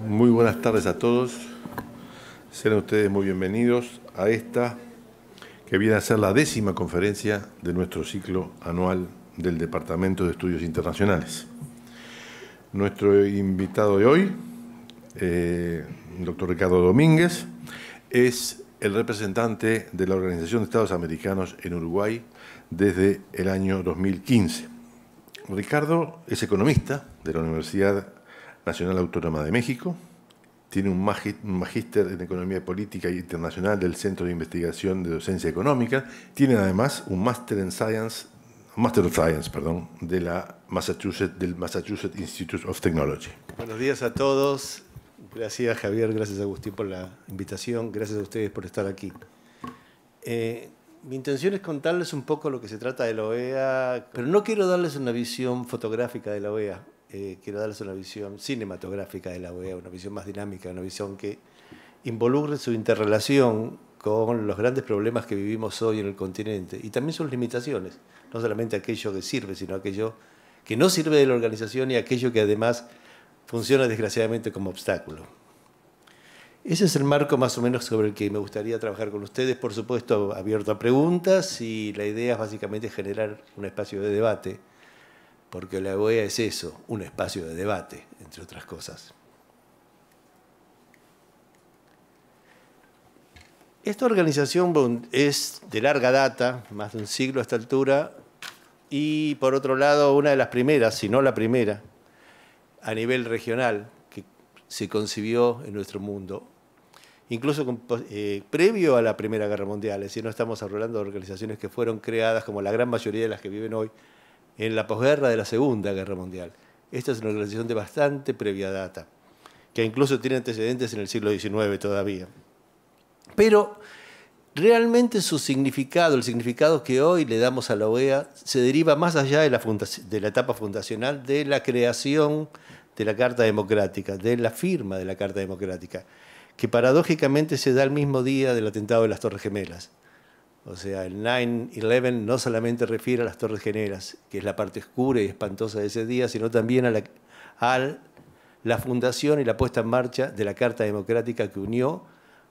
Muy buenas tardes a todos. Sean ustedes muy bienvenidos a esta que viene a ser la 10ª conferencia de nuestro ciclo anual del Departamento de Estudios Internacionales. Nuestro invitado de hoy, el doctor Ricardo Domínguez, es el representante de la Organización de Estados Americanos en Uruguay desde el año 2015. Ricardo es economista de la Universidad Nacional Autónoma de México, tiene un magíster en Economía Política e Internacional del Centro de Investigación de Docencia Económica, tiene además un Master of Science, de la del Massachusetts Institute of Technology. Buenos días a todos. Gracias, Javier, gracias, Agustín, por la invitación. Gracias a ustedes por estar aquí. Mi intención es contarles un poco lo que se trata de la OEA, pero no quiero darles una visión fotográfica de la OEA. Quiero darles una visión cinematográfica de la OEA, una visión más dinámica, una visión que involucre su interrelación con los grandes problemas que vivimos hoy en el continente y también sus limitaciones, no solamente aquello que sirve, sino aquello que no sirve de la organización y aquello que además funciona desgraciadamente como obstáculo. Ese es el marco más o menos sobre el que me gustaría trabajar con ustedes, por supuesto abierto a preguntas, y la idea es básicamente generar un espacio de debate, porque la OEA es eso, un espacio de debate, entre otras cosas. Esta organización es de larga data, más de un siglo a esta altura, y por otro lado una de las primeras, si no la primera, a nivel regional, que se concibió en nuestro mundo, incluso previo a la Primera Guerra Mundial. Es decir, no estamos hablando de organizaciones que fueron creadas, como la gran mayoría de las que viven hoy, en la posguerra de la Segunda Guerra Mundial. Esta es una organización de bastante previa data, que incluso tiene antecedentes en el siglo XIX todavía. Pero realmente su significado, el significado que hoy le damos a la OEA, se deriva más allá de la etapa fundacional, de la creación de la Carta Democrática, de la firma de la Carta Democrática, que paradójicamente se da el mismo día del atentado de las Torres Gemelas. O sea, el 9/11 no solamente refiere a las Torres Gemelas, que es la parte oscura y espantosa de ese día, sino también a la fundación y la puesta en marcha de la Carta Democrática que unió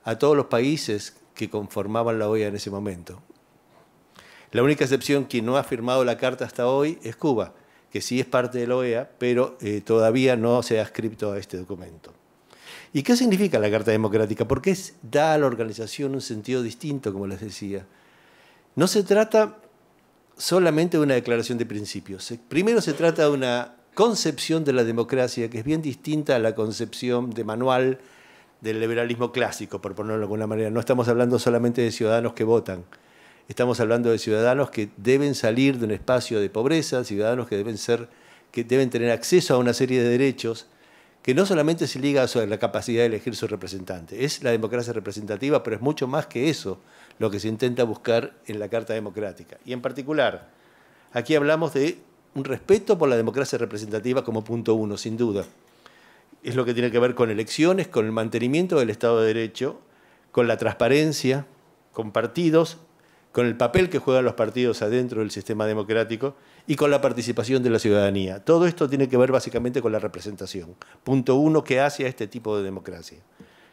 a todos los países que conformaban la OEA en ese momento. La única excepción que no ha firmado la Carta hasta hoy es Cuba, que sí es parte de la OEA, pero todavía no se ha adscrito a este documento. ¿Y qué significa la Carta Democrática? Porque da a la organización un sentido distinto, como les decía. No se trata solamente de una declaración de principios. Primero se trata de una concepción de la democracia que es bien distinta a la concepción de manual del liberalismo clásico, por ponerlo de alguna manera. No estamos hablando solamente de ciudadanos que votan. Estamos hablando de ciudadanos que deben salir de un espacio de pobreza, ciudadanos que deben tener acceso a una serie de derechos que no solamente se liga a la capacidad de elegir su representante. Es la democracia representativa, pero es mucho más que eso lo que se intenta buscar en la Carta Democrática. Y en particular, aquí hablamos de un respeto por la democracia representativa como punto uno, sin duda. Es lo que tiene que ver con elecciones, con el mantenimiento del Estado de Derecho, con la transparencia, con partidos, con el papel que juegan los partidos adentro del sistema democrático y con la participación de la ciudadanía. Todo esto tiene que ver básicamente con la representación. Punto uno, que hace a este tipo de democracia.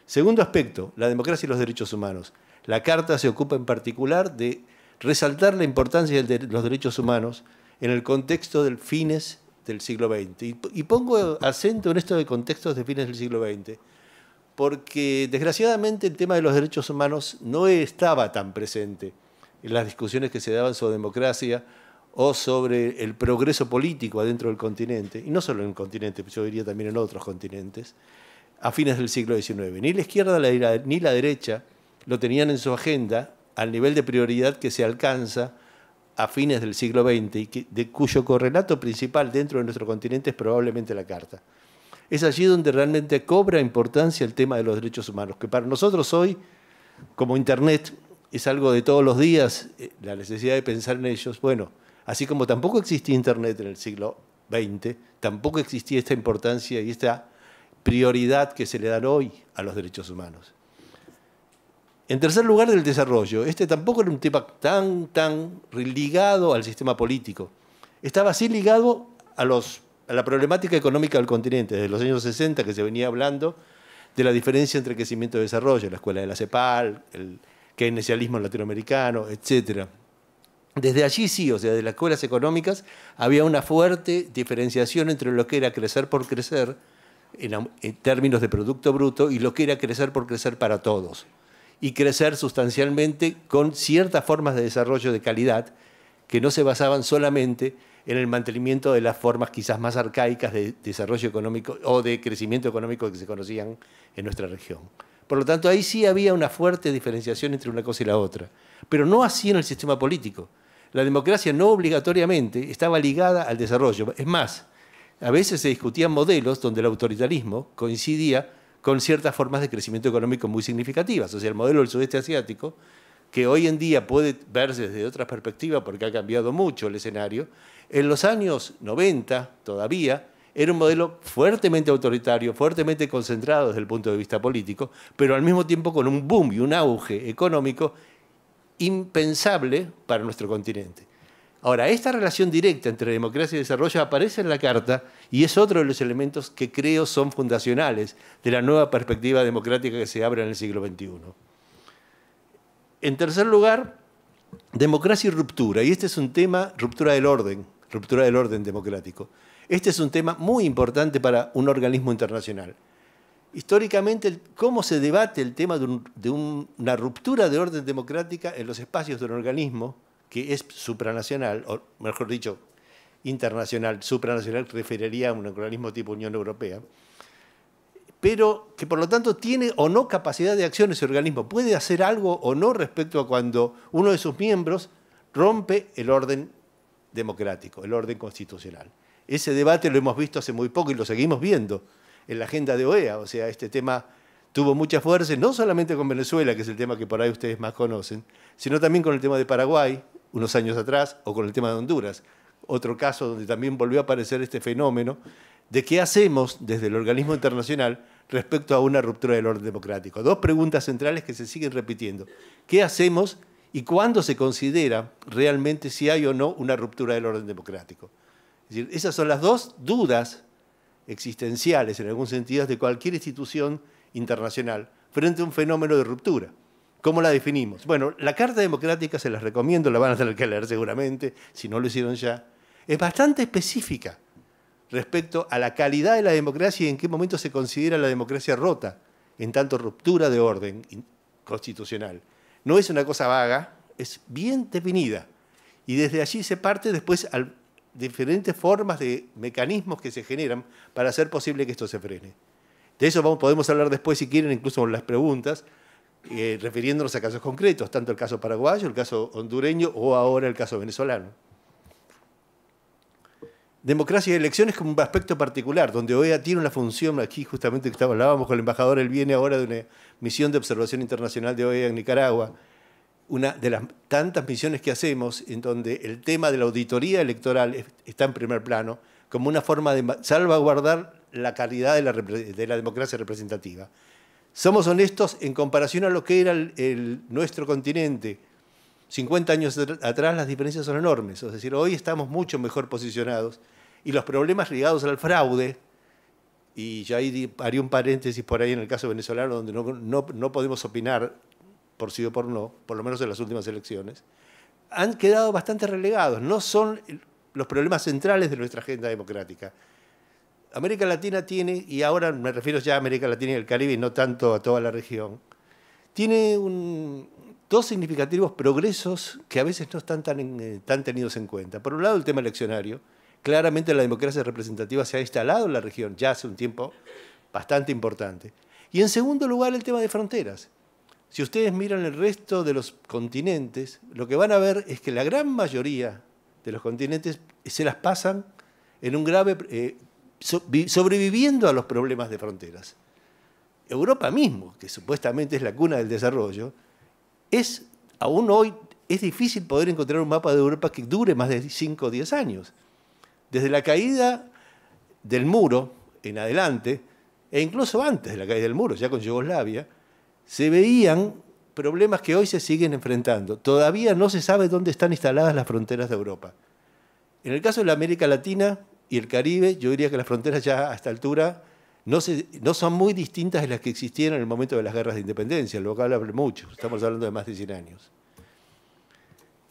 Segundo aspecto, la democracia y los derechos humanos. La Carta se ocupa en particular de resaltar la importancia de los derechos humanos en el contexto de fines del siglo XX. Y pongo acento en esto de contextos de fines del siglo XX, porque desgraciadamente el tema de los derechos humanos no estaba tan presente en las discusiones que se daban sobre democracia o sobre el progreso político adentro del continente, y no solo en el continente, yo diría también en otros continentes, a fines del siglo XIX. Ni la izquierda ni la derecha lo tenían en su agenda al nivel de prioridad que se alcanza a fines del siglo XX y cuyo correlato principal dentro de nuestro continente es probablemente la Carta. Es allí donde realmente cobra importancia el tema de los derechos humanos, que para nosotros hoy, como Internet, es algo de todos los días, la necesidad de pensar en ellos. Bueno, así como tampoco existía Internet en el siglo XX, tampoco existía esta importancia y esta prioridad que se le dan hoy a los derechos humanos. En tercer lugar, del desarrollo. Este tampoco era un tema tan ligado al sistema político. Estaba así ligado a a la problemática económica del continente, desde los años 60 que se venía hablando de la diferencia entre crecimiento y desarrollo, la escuela de la CEPAL, el keynesianismo latinoamericano, etc. Desde allí sí, o sea, de las escuelas económicas, había una fuerte diferenciación entre lo que era crecer por crecer, en términos de Producto Bruto, y lo que era crecer por crecer para todos. Y crecer sustancialmente con ciertas formas de desarrollo de calidad que no se basaban solamente en el mantenimiento de las formas quizás más arcaicas de desarrollo económico o de crecimiento económico que se conocían en nuestra región. Por lo tanto, ahí sí había una fuerte diferenciación entre una cosa y la otra, pero no así en el sistema político. La democracia no obligatoriamente estaba ligada al desarrollo. Es más, a veces se discutían modelos donde el autoritarismo coincidía con ciertas formas de crecimiento económico muy significativas. O sea, el modelo del sudeste asiático, que hoy en día puede verse desde otra perspectiva porque ha cambiado mucho el escenario, en los años 90 todavía era un modelo fuertemente autoritario, fuertemente concentrado desde el punto de vista político, pero al mismo tiempo con un boom y un auge económico impensable para nuestro continente. Ahora, esta relación directa entre democracia y desarrollo aparece en la Carta y es otro de los elementos que creo son fundacionales de la nueva perspectiva democrática que se abre en el siglo XXI. En tercer lugar, democracia y ruptura. Y este es un tema, ruptura del orden democrático. Este es un tema muy importante para un organismo internacional. Históricamente, cómo se debate el tema de una ruptura de orden democrática en los espacios de un organismo que es supranacional, o mejor dicho, internacional. Supranacional referiría a un organismo tipo Unión Europea, pero que por lo tanto tiene o no capacidad de acción ese organismo. Puede hacer algo o no respecto a cuando uno de sus miembros rompe el orden democrático, el orden constitucional. Ese debate lo hemos visto hace muy poco y lo seguimos viendo en la agenda de OEA. O sea, este tema tuvo mucha fuerza, no solamente con Venezuela, que es el tema que por ahí ustedes más conocen, sino también con el tema de Paraguay, unos años atrás, o con el tema de Honduras. Otro caso donde también volvió a aparecer este fenómeno de qué hacemos desde el organismo internacional respecto a una ruptura del orden democrático. Dos preguntas centrales que se siguen repitiendo. ¿Qué hacemos y cuándo se considera realmente si hay o no una ruptura del orden democrático? Es decir, esas son las dos dudas existenciales, en algún sentido, de cualquier institución internacional frente a un fenómeno de ruptura. ¿Cómo la definimos? Bueno, la Carta Democrática, se las recomiendo, la van a tener que leer seguramente, si no lo hicieron ya, es bastante específica respecto a la calidad de la democracia y en qué momento se considera la democracia rota, en tanto ruptura de orden constitucional. No es una cosa vaga, es bien definida. Y desde allí se parte después a diferentes formas de mecanismos que se generan para hacer posible que esto se frene. De eso podemos hablar después, si quieren, incluso con las preguntas, refiriéndonos a casos concretos, tanto el caso paraguayo, el caso hondureño o ahora el caso venezolano. Democracia y elecciones como un aspecto particular, donde OEA tiene una función, aquí justamente que hablábamos con el embajador, él viene ahora de una misión de observación internacional de OEA en Nicaragua, una de las tantas misiones que hacemos en donde el tema de la auditoría electoral está en primer plano como una forma de salvaguardar la calidad de la democracia representativa. Somos honestos en comparación a lo que era nuestro continente. 50 años atrás las diferencias son enormes, es decir, hoy estamos mucho mejor posicionados y los problemas ligados al fraude, y ya ahí haría un paréntesis por ahí en el caso venezolano donde no podemos opinar por sí o por no, por lo menos en las últimas elecciones, han quedado bastante relegados, no son los problemas centrales de nuestra agenda democrática. América Latina tiene, y ahora me refiero ya a América Latina y el Caribe y no tanto a toda la región, tiene dos significativos progresos que a veces no están tan tenidos en cuenta. Por un lado, el tema eleccionario. Claramente la democracia representativa se ha instalado en la región ya hace un tiempo bastante importante. Y en segundo lugar, el tema de fronteras. Si ustedes miran el resto de los continentes, lo que van a ver es que la gran mayoría de los continentes se las pasan en un grave... sobreviviendo a los problemas de fronteras. Europa mismo, que supuestamente es la cuna del desarrollo, aún hoy es difícil poder encontrar un mapa de Europa que dure más de 5 o 10 años. Desde la caída del muro en adelante, e incluso antes de la caída del muro, ya con Yugoslavia, se veían problemas que hoy se siguen enfrentando. Todavía no se sabe dónde están instaladas las fronteras de Europa. En el caso de la América Latina, y el Caribe, yo diría que las fronteras ya a esta altura no son muy distintas de las que existieron en el momento de las guerras de independencia, lo que habla mucho, estamos hablando de más de 100 años.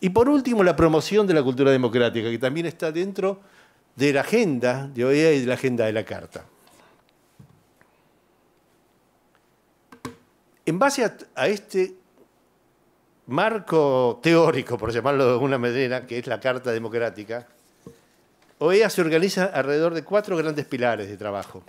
Y por último, la promoción de la cultura democrática, que también está dentro de la agenda de OEA y de la agenda de la Carta. En base a este marco teórico, por llamarlo de alguna manera, que es la Carta Democrática, OEA se organiza alrededor de 4 grandes pilares de trabajo: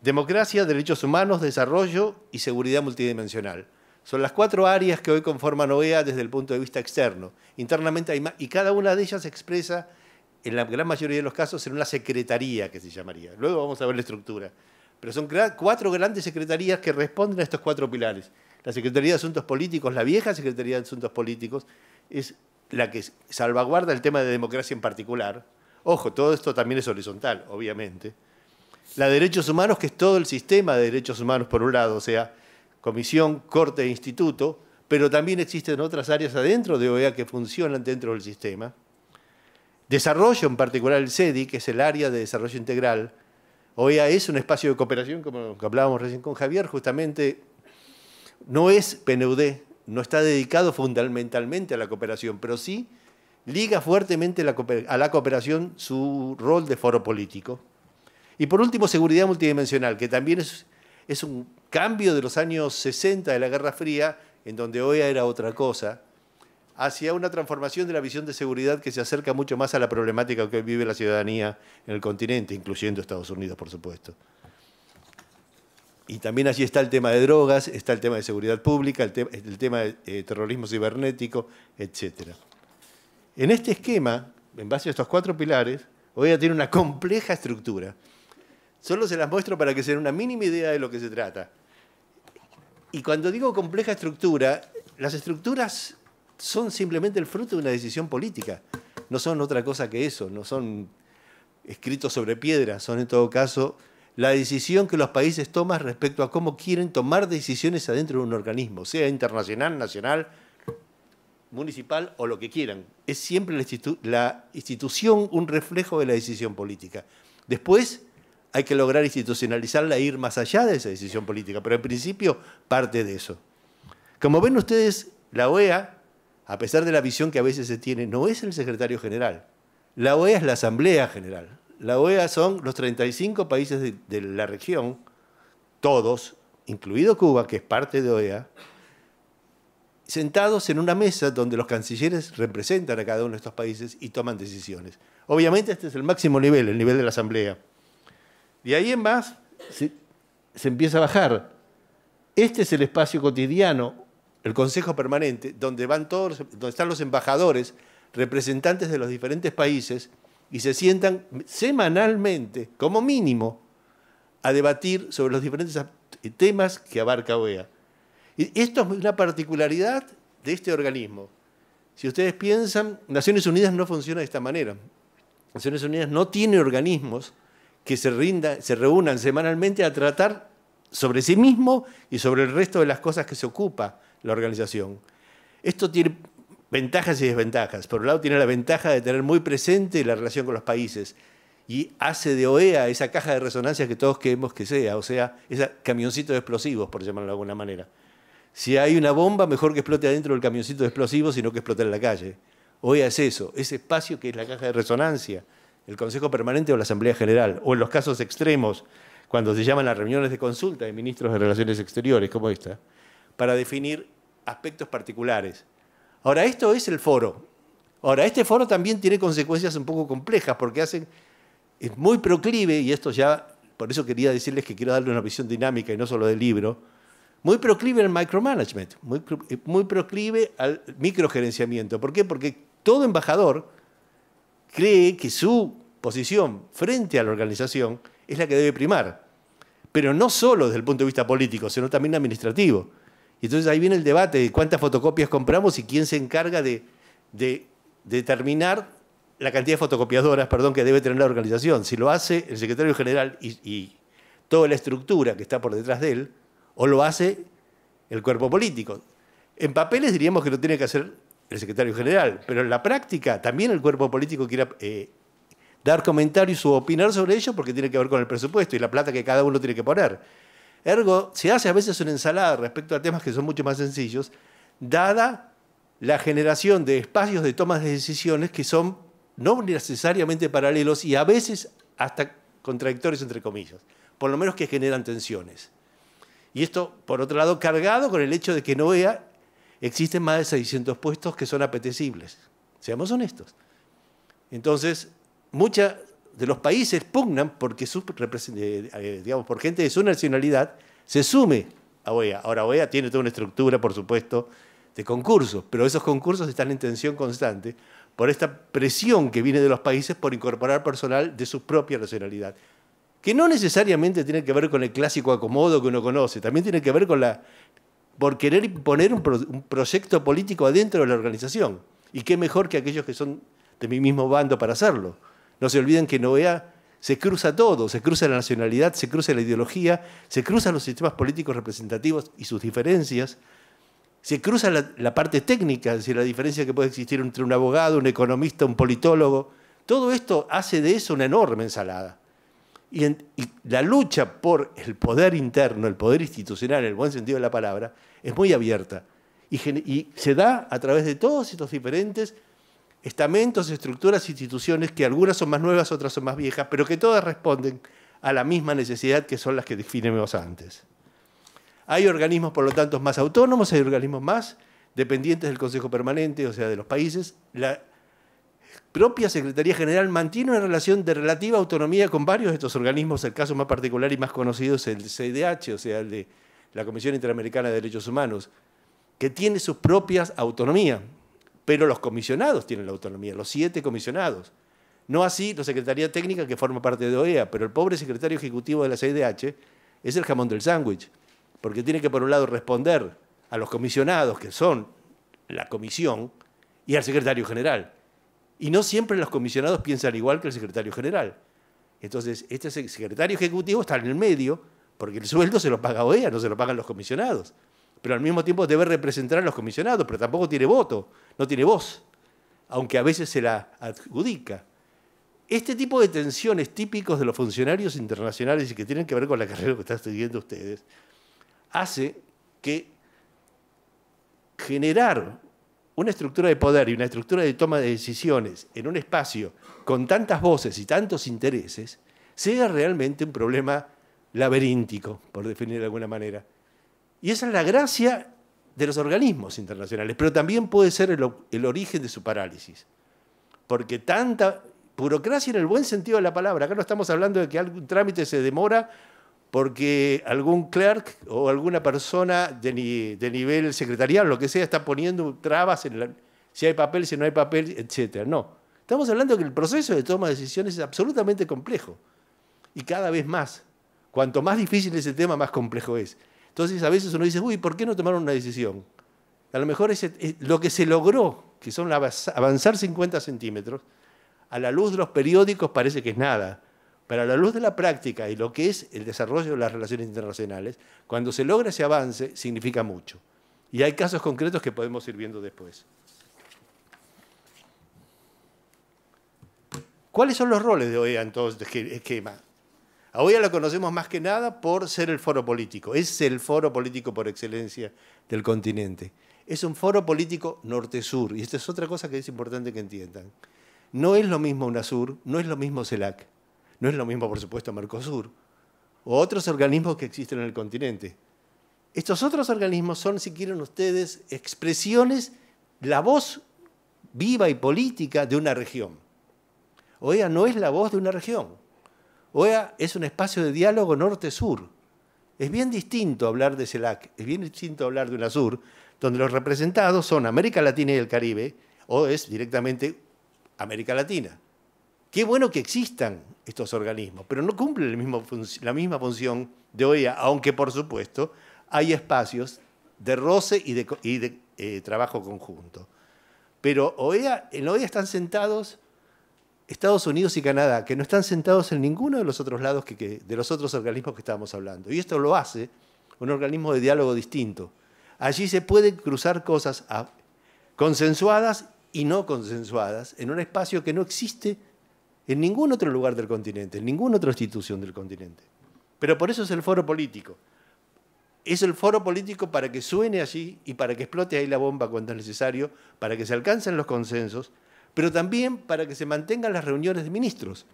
democracia, derechos humanos, desarrollo y seguridad multidimensional. Son las 4 áreas que hoy conforman OEA desde el punto de vista externo. Internamente hay más, y cada una de ellas se expresa, en la gran mayoría de los casos, en una secretaría, que se llamaría. Luego vamos a ver la estructura. Pero son 4 grandes secretarías que responden a estos 4 pilares. La Secretaría de Asuntos Políticos, la vieja Secretaría de Asuntos Políticos, es la que salvaguarda el tema de democracia en particular. Ojo, todo esto también es horizontal, obviamente. La de Derechos Humanos, que es todo el sistema de derechos humanos, por un lado, o sea, comisión, corte e instituto, pero también existen otras áreas adentro de OEA que funcionan dentro del sistema. Desarrollo, en particular el CEDI, que es el área de desarrollo integral. OEA es un espacio de cooperación, como hablábamos recién con Javier, justamente no es PNUD, no está dedicado fundamentalmente a la cooperación, pero sí liga fuertemente a la cooperación su rol de foro político. Y por último, seguridad multidimensional, que también es un cambio de los años 60 de la Guerra Fría, en donde OEA era otra cosa, hacia una transformación de la visión de seguridad que se acerca mucho más a la problemática que vive la ciudadanía en el continente, incluyendo Estados Unidos, por supuesto. Y también allí está el tema de drogas, está el tema de seguridad pública, el tema de terrorismo cibernético, etc. En este esquema, en base a estos 4 pilares, OEA tiene una compleja estructura. Solo se las muestro para que se den una mínima idea de lo que se trata. Y cuando digo compleja estructura, las estructuras son simplemente el fruto de una decisión política. No son otra cosa que eso, no son escritos sobre piedra, son en todo caso la decisión que los países toman respecto a cómo quieren tomar decisiones adentro de un organismo, sea internacional, nacional, municipal o lo que quieran. Es siempre la institución un reflejo de la decisión política. Después hay que lograr institucionalizarla e ir más allá de esa decisión política, pero en principio parte de eso. Como ven ustedes, la OEA, a pesar de la visión que a veces se tiene, no es el secretario general. La OEA es la Asamblea General. La OEA son los 35 países de la región, todos, incluido Cuba, que es parte de OEA, sentados en una mesa donde los cancilleres representan a cada uno de estos países y toman decisiones. Obviamente este es el máximo nivel, el nivel de la Asamblea. De ahí en más se empieza a bajar. Este es el espacio cotidiano, el Consejo Permanente, donde están los embajadores, representantes de los diferentes países, y se sientan semanalmente, como mínimo, a debatir sobre los diferentes temas que abarca OEA. Y esto es una particularidad de este organismo. Si ustedes piensan, Naciones Unidas no funciona de esta manera. Naciones Unidas no tiene organismos que se reúnan semanalmente a tratar sobre sí mismo y sobre el resto de las cosas que se ocupa la organización. Esto tiene ventajas y desventajas. Por un lado tiene la ventaja de tener muy presente la relación con los países y hace de OEA esa caja de resonancia que todos queremos que sea, o sea, ese camioncito de explosivos, por llamarlo de alguna manera. Si hay una bomba, mejor que explote adentro del camioncito de explosivos, sino que explote en la calle. OEA es eso, ese espacio que es la caja de resonancia, el Consejo Permanente o la Asamblea General, o en los casos extremos, cuando se llaman las reuniones de consulta de ministros de Relaciones Exteriores, como esta, para definir aspectos particulares. Ahora, esto es el foro. Ahora, este foro también tiene consecuencias un poco complejas, porque es muy proclive, y esto ya, por eso quería decirles que quiero darle una visión dinámica y no solo del libro, muy proclive al micromanagement, muy proclive al microgerenciamiento. ¿Por qué? Porque todo embajador cree que su posición frente a la organización es la que debe primar, pero no solo desde el punto de vista político, sino también administrativo. Y entonces ahí viene el debate de cuántas fotocopias compramos y quién se encarga de determinar la cantidad de fotocopiadoras, que debe tener la organización. Si lo hace el secretario general y toda la estructura que está por detrás de él, o lo hace el cuerpo político. En papeles diríamos que lo tiene que hacer el secretario general, pero en la práctica también el cuerpo político quiere dar comentarios u opinar sobre ello porque tiene que ver con el presupuesto y la plata que cada uno tiene que poner. Ergo, se hace a veces una ensalada respecto a temas que son mucho más sencillos, dada la generación de espacios de tomas de decisiones que son no necesariamente paralelos y a veces hasta contradictorios entre comillas, por lo menos que generan tensiones. Y esto, por otro lado, cargado con el hecho de que en OEA existen más de 600 puestos que son apetecibles. Seamos honestos. Entonces, muchos de los países pugnan porque digamos, por gente de su nacionalidad se sume a OEA. Ahora, OEA tiene toda una estructura, por supuesto, de concursos, pero esos concursos están en tensión constante por esta presión que viene de los países por incorporar personal de su propia nacionalidad, que no necesariamente tiene que ver con el clásico acomodo que uno conoce, también tiene que ver con por querer imponer un proyecto político adentro de la organización. Y qué mejor que aquellos que son de mi mismo bando para hacerlo. No se olviden que en OEA se cruza todo, se cruza la nacionalidad, se cruza la ideología, se cruzan los sistemas políticos representativos y sus diferencias, se cruza la parte técnica, es decir, la diferencia que puede existir entre un abogado, un economista, un politólogo. Todo esto hace de eso una enorme ensalada. Y la lucha por el poder interno, el poder institucional, en el buen sentido de la palabra, es muy abierta. Y se da a través de todos estos diferentes estamentos, estructuras, instituciones, que algunas son más nuevas, otras son más viejas, pero que todas responden a la misma necesidad que son las que definimos antes. Hay organismos, por lo tanto, más autónomos, hay organismos más dependientes del Consejo Permanente, o sea, de los países. La propia Secretaría General mantiene una relación de relativa autonomía con varios de estos organismos. El caso más particular y más conocido es el CIDH, o sea, el de la Comisión Interamericana de Derechos Humanos, que tiene su propia autonomía, pero los comisionados tienen la autonomía, los 7 comisionados. No así la Secretaría Técnica, que forma parte de OEA, pero el pobre secretario ejecutivo de la CIDH es el jamón del sándwich, porque tiene que, por un lado, responder a los comisionados, que son la comisión, y al secretario general. Y no siempre los comisionados piensan igual que el secretario general. Entonces, este secretario ejecutivo está en el medio, porque el sueldo se lo paga OEA, no se lo pagan los comisionados. Pero al mismo tiempo debe representar a los comisionados, pero tampoco tiene voto, no tiene voz, aunque a veces se la adjudica. Este tipo de tensiones típicos de los funcionarios internacionales y que tienen que ver con la carrera que están estudiando ustedes, hace que generar una estructura de poder y una estructura de toma de decisiones en un espacio con tantas voces y tantos intereses sea realmente un problema laberíntico, por definir de alguna manera. Y esa es la gracia de los organismos internacionales, pero también puede ser el origen de su parálisis. Porque tanta burocracia en el buen sentido de la palabra, acá no estamos hablando de que algún trámite se demora porque algún clerk o alguna persona de nivel secretarial, lo que sea, está poniendo trabas en si hay papel, si no hay papel, etc. No, estamos hablando de que el proceso de toma de decisiones es absolutamente complejo y cada vez más. Cuanto más difícil es el tema, más complejo es. Entonces a veces uno dice, uy, ¿por qué no tomaron una decisión? A lo mejor lo que se logró, que son avanzar 50 centímetros, a la luz de los periódicos parece que es nada, pero a la luz de la práctica y lo que es el desarrollo de las relaciones internacionales, cuando se logra ese avance, significa mucho. Y hay casos concretos que podemos ir viendo después. ¿Cuáles son los roles de OEA en todo este esquema? A OEA lo conocemos más que nada por ser el foro político. Es el foro político por excelencia del continente. Es un foro político norte-sur, y esta es otra cosa que es importante que entiendan. No es lo mismo UNASUR, no es lo mismo CELAC, no es lo mismo, por supuesto, Mercosur, o otros organismos que existen en el continente. Estos otros organismos son, si quieren ustedes, expresiones, la voz viva y política de una región. OEA no es la voz de una región. OEA es un espacio de diálogo norte-sur. Es bien distinto hablar de CELAC, es bien distinto hablar de UNASUR, donde los representados son América Latina y el Caribe, o es directamente América Latina. Qué bueno que existan estos organismos, pero no cumplen la misma función de OEA, aunque, por supuesto, hay espacios de roce y de trabajo conjunto. Pero en OEA están sentados Estados Unidos y Canadá, que no están sentados en ninguno de los otros lados de los otros organismos que estábamos hablando. Y esto lo hace un organismo de diálogo distinto. Allí se pueden cruzar cosas consensuadas y no consensuadas en un espacio que no existe en ningún otro lugar del continente, en ninguna otra institución del continente. Pero por eso es el foro político. Es el foro político para que suene allí y para que explote ahí la bomba cuando es necesario, para que se alcancen los consensos, pero también para que se mantengan las reuniones de ministros.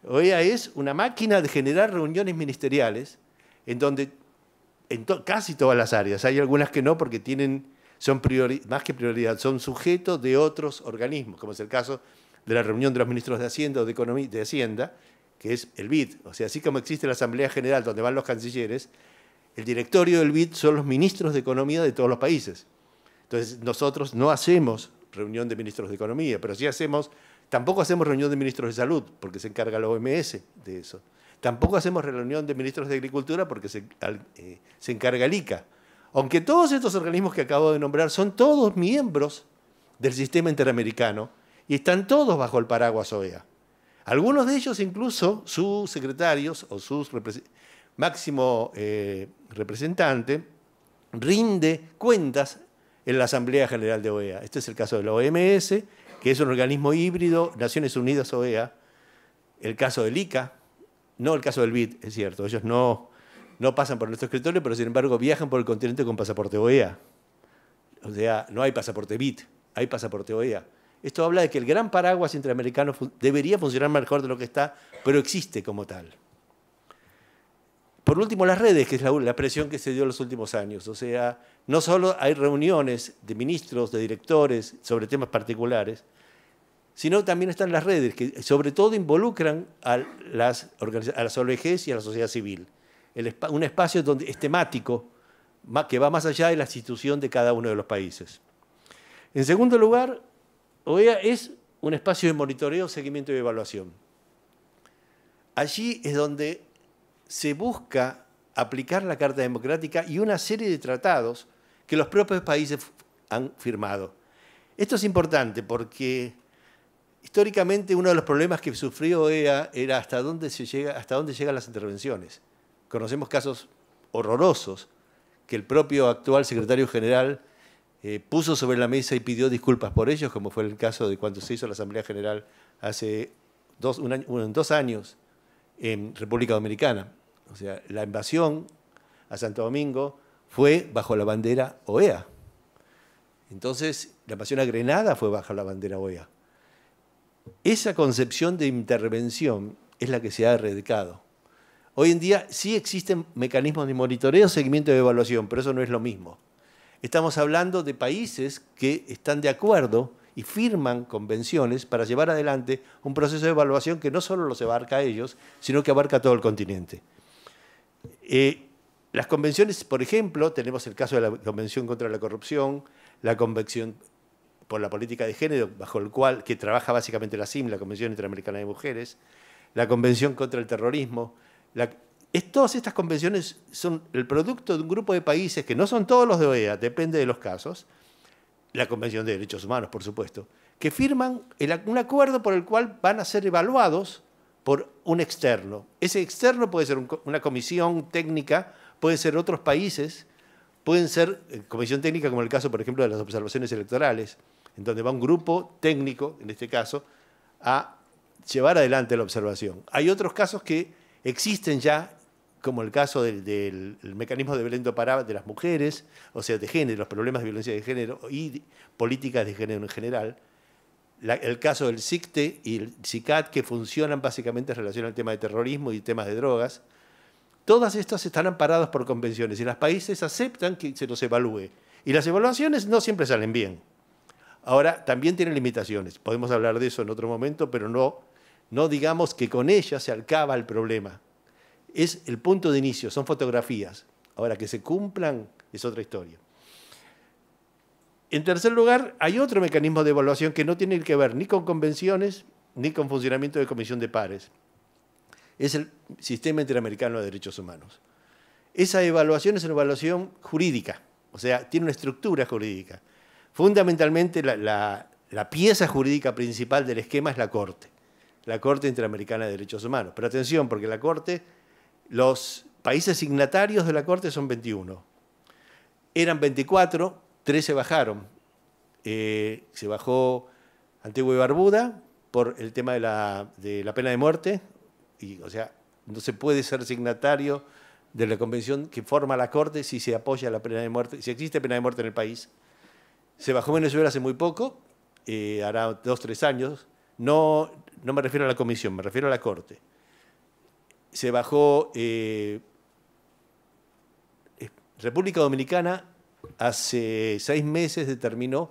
OEA es una máquina de generar reuniones ministeriales en donde casi todas las áreas, hay algunas que no porque son más que prioridad, son sujetos de otros organismos, como es el caso de la reunión de los ministros de Hacienda o de Economía, de Hacienda, que es el BID. O sea, así como existe la Asamblea General donde van los cancilleres, el directorio del BID son los ministros de Economía de todos los países. Entonces, nosotros no hacemos reunión de ministros de Economía, pero sí tampoco hacemos reunión de ministros de Salud, porque se encarga la OMS de eso. Tampoco hacemos reunión de ministros de Agricultura, porque se encarga el ICA. Aunque todos estos organismos que acabo de nombrar son todos miembros del sistema interamericano y están todos bajo el paraguas OEA. Algunos de ellos incluso sus secretarios o sus máximo representante rinde cuentas en la Asamblea General de OEA. Este es el caso de la OMS, que es un organismo híbrido, Naciones Unidas OEA, el caso del ICA, no el caso del BID, es cierto, ellos no pasan por nuestro escritorio, pero sin embargo viajan por el continente con pasaporte OEA. O sea, no hay pasaporte BID, hay pasaporte OEA. Esto habla de que el gran paraguas interamericano debería funcionar mejor de lo que está, pero existe como tal. Por último, las redes, que es la presión que se dio en los últimos años. O sea, no solo hay reuniones de ministros, de directores sobre temas particulares, sino también están las redes, que sobre todo involucran a las ONGs y a la sociedad civil. Un espacio donde es temático, que va más allá de la institución de cada uno de los países. En segundo lugar, OEA es un espacio de monitoreo, seguimiento y evaluación. Allí es donde se busca aplicar la Carta Democrática y una serie de tratados que los propios países han firmado. Esto es importante porque históricamente uno de los problemas que sufrió OEA era hasta dónde llegan las intervenciones. Conocemos casos horrorosos que el propio actual secretario general puso sobre la mesa y pidió disculpas por ellos, como fue el caso de cuando se hizo la Asamblea General hace 2 años en República Dominicana. O sea, la invasión a Santo Domingo fue bajo la bandera OEA. Entonces, la invasión a Grenada fue bajo la bandera OEA. Esa concepción de intervención es la que se ha erradicado. Hoy en día sí existen mecanismos de monitoreo, seguimiento y evaluación, pero eso no es lo mismo. Estamos hablando de países que están de acuerdo y firman convenciones para llevar adelante un proceso de evaluación que no solo los abarca a ellos, sino que abarca a todo el continente. Las convenciones, por ejemplo, tenemos el caso de la Convención contra la Corrupción, la Convención por la Política de Género, que trabaja básicamente la CIM, la Convención Interamericana de Mujeres, la Convención contra el Terrorismo. Todas estas convenciones son el producto de un grupo de países que no son todos los de OEA, depende de los casos, la Convención de Derechos Humanos, por supuesto, que firman un acuerdo por el cual van a ser evaluados por un externo. Ese externo puede ser una comisión técnica, pueden ser otros países, pueden ser comisión técnica como el caso, por ejemplo, de las observaciones electorales, en donde va un grupo técnico, en este caso, a llevar adelante la observación. Hay otros casos que existen ya, como el caso del mecanismo de Belén do Pará de las mujeres, o sea, de género, los problemas de violencia de género y políticas de género en general, el caso del CICTE y el CICAT, que funcionan básicamente en relación al tema de terrorismo y temas de drogas. Todas estas están amparadas por convenciones y los países aceptan que se los evalúe. Y las evaluaciones no siempre salen bien. Ahora, también tienen limitaciones. Podemos hablar de eso en otro momento, pero no digamos que con ellas se acaba el problema. Es el punto de inicio, son fotografías. Ahora, que se cumplan es otra historia. En tercer lugar, hay otro mecanismo de evaluación que no tiene que ver ni con convenciones ni con funcionamiento de comisión de pares. Es el Sistema Interamericano de Derechos Humanos. Esa evaluación es una evaluación jurídica, o sea, tiene una estructura jurídica. Fundamentalmente, la pieza jurídica principal del esquema es la Corte Interamericana de Derechos Humanos. Pero atención, porque la Corte, los países signatarios de la Corte son 21. Eran 24, 3 se bajaron. Se bajó Antigua y Barbuda, por el tema de la pena de muerte, y, o sea, no se puede ser signatario de la convención que forma la Corte si se apoya la pena de muerte, si existe pena de muerte en el país. Se bajó en Venezuela hace muy poco, hará 2 o 3 años. No me refiero a la comisión, me refiero a la Corte. Se bajó República Dominicana hace 6 meses determinó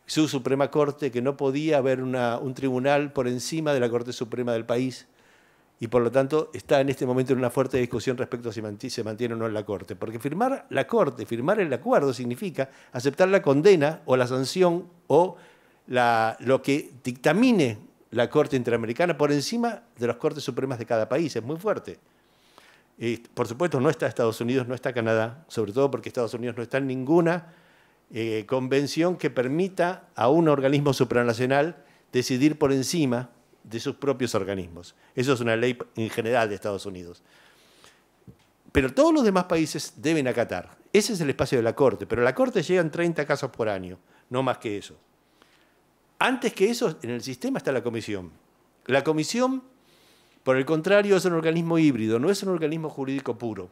su Suprema Corte que no podía haber un tribunal por encima de la Corte Suprema del país y por lo tanto está en este momento en una fuerte discusión respecto a si se mantiene o no en la Corte. Porque firmar la Corte, firmar el acuerdo significa aceptar la condena o la sanción o lo que dictamine la Corte Interamericana por encima de las Cortes Supremas de cada país. Es muy fuerte. Por supuesto, no está Estados Unidos, no está Canadá, sobre todo porque Estados Unidos no está en ninguna convención que permita a un organismo supranacional decidir por encima de sus propios organismos. Eso es una ley en general de Estados Unidos. Pero todos los demás países deben acatar. Ese es el espacio de la Corte, pero a la Corte llegan 30 casos por año, no más que eso. Antes que eso, en el sistema está la Comisión. La Comisión, por el contrario, es un organismo híbrido, no es un organismo jurídico puro.